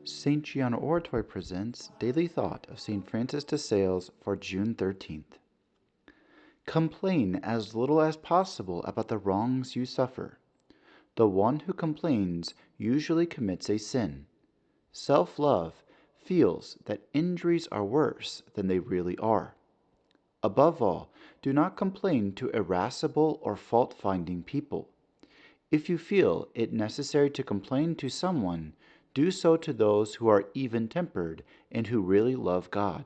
St. Gianna Oratory presents Daily Thought of St. Francis de Sales for June 13th. Complain as little as possible about the wrongs you suffer. The one who complains usually commits a sin. Self-love feels that injuries are worse than they really are. Above all, do not complain to irascible or fault-finding people. If you feel it necessary to complain to someone, do so to those who are even-tempered and who really love God.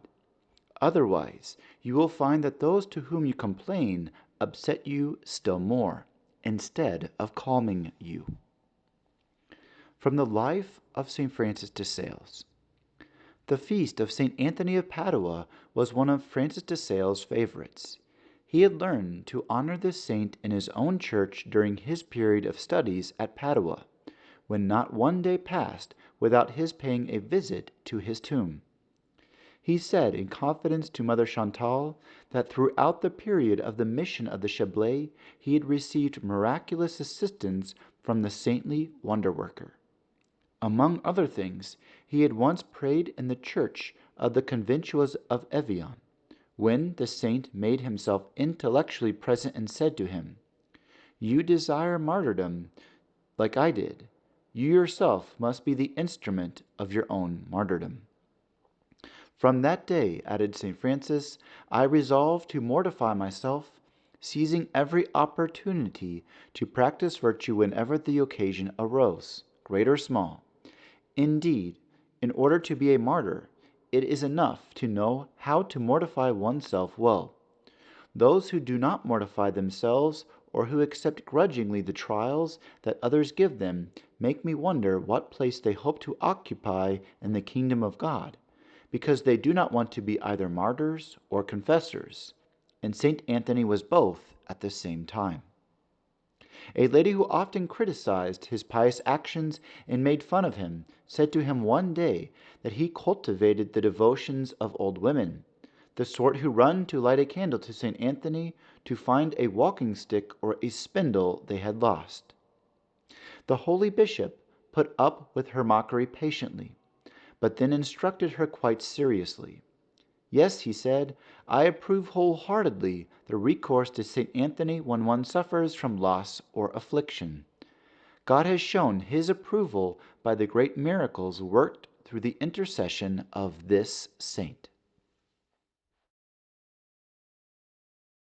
Otherwise, you will find that those to whom you complain upset you still more, instead of calming you. From the life of St. Francis de Sales. The feast of St. Anthony of Padua was one of Francis de Sales' favorites. He had learned to honor this saint in his own church during his period of studies at Padua, when not one day passed without his paying a visit to his tomb. He said in confidence to Mother Chantal that throughout the period of the mission of the Chablais he had received miraculous assistance from the saintly wonder-worker. Among other things, he had once prayed in the church of the conventuals of Evian, when the saint made himself intellectually present and said to him, "You desire martyrdom like I did. You yourself must be the instrument of your own martyrdom." From that day, added St. Francis, I resolved to mortify myself, seizing every opportunity to practice virtue whenever the occasion arose, great or small. Indeed, in order to be a martyr, it is enough to know how to mortify oneself well. Those who do not mortify themselves, or who accept grudgingly the trials that others give them, make me wonder what place they hope to occupy in the kingdom of God, because they do not want to be either martyrs or confessors, and St. Anthony was both at the same time. A lady who often criticized his pious actions and made fun of him said to him one day that he cultivated the devotions of old women, the sort who run to light a candle to St. Anthony to find a walking stick or a spindle they had lost. The holy bishop put up with her mockery patiently, but then instructed her quite seriously. "Yes," he said, "I approve wholeheartedly the recourse to St. Anthony when one suffers from loss or affliction. God has shown his approval by the great miracles worked through the intercession of this saint."